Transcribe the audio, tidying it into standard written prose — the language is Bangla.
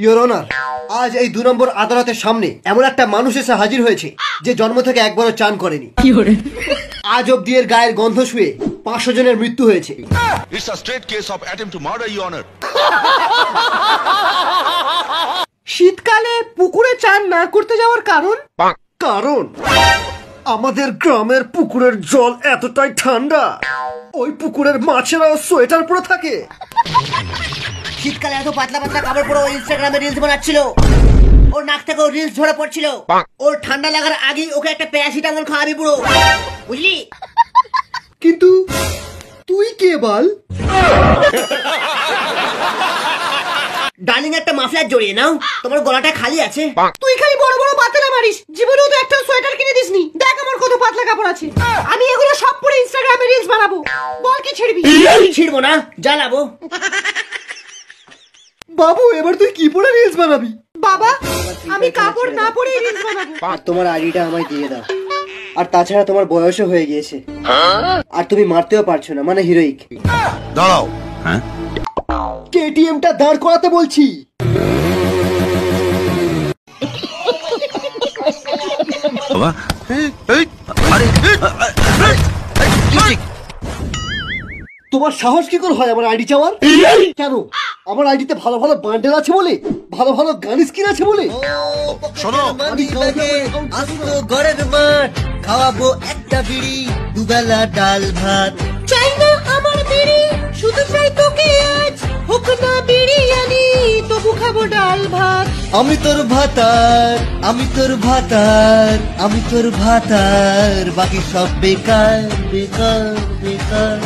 ইওর অনার, আজ এই 2 নম্বর আদালতের সামনে এমন একটা মানুষ এসে হাজির হয়েছে যে জন্ম থেকে একবারও চান করেনি। আজ অব্দি এর গায়ের গন্ধ শুয়ে 500 জনের মৃত্যু হয়েছে। It's a straight case of attempt to murder, Your Honor. শীতকালে পুকুরে চান না করতে যাওয়ার কারণ? কারণ আমাদের গ্রামের পুকুরের জল এতটাই ঠান্ডা, ওই পুকুরের মাছেরাও সোয়েটার পরে থাকে। শীতকালে এত পাতলা পাতলা কাপড় পরে ও ইনস্টাগ্রামে রিলস বানাচ্ছিল, ওর নাক থেকে রিলস ঝরে পড়ছিল। ওর ঠান্ডা লাগার আগেই ওকে একটা প্যারাসিটামল খাওয়াবি পুরো, বুঝলি? কিন্তু তুই কে বল? ডার্লিং একটা মাফলার জড়িয়ে নাও, তোমার গলাটা খালি আছে। তুই খালি বড় বড় বাতেলা মারিস, জীবনেও তো একটা সোয়েটার কিনে দিসনি। দেখ আমার কত পাতলা কাপড় আছে, আমি এগুলো সব পরে ইনস্টাগ্রামে রিলস বানাবো। বল কি ছিড়বি? ছিড়বো না, জ্বালাবো। বাবু এবার তুই কি পরে রিলস বানাবি? বাবা আমি কাপড় না পরে রিলস বানাবো। আর তোমার আইডিটা আমায় দিয়ে দাও। আর তাছাড়া তোমার বয়সও হয়ে গিয়েছে, আর তুমি মারতেও পারছো না, মানে হিরোইক। দাঁড়াও। হ্যাঁ, কেটিএমটা দাঁড় করাতে বলছি। বাবা, এই আরে তোমার সাহস কি করে হয় আমার আইডি চাওয়ার? কেন? আমার আইডিতে ভালো ভালো বান্ডেল আছে বলে, ভালো ভালো গান স্কিন আছে বলে? শোনো, আসতো ঘরের মাঠ, খাওয়াবো একটা বিড়ি, দুবেলা ডাল ভাত। চাই না আমার বিড়ি, শুধু চাই তোকে আজ, হোক না বিরিয়ানি তবু খাবো ডাল ভাত। আমি তোর ভাতার, আমি তোর ভাতার, আমি তোর ভাতার, বাকি সব বেকার বেকার বেকার।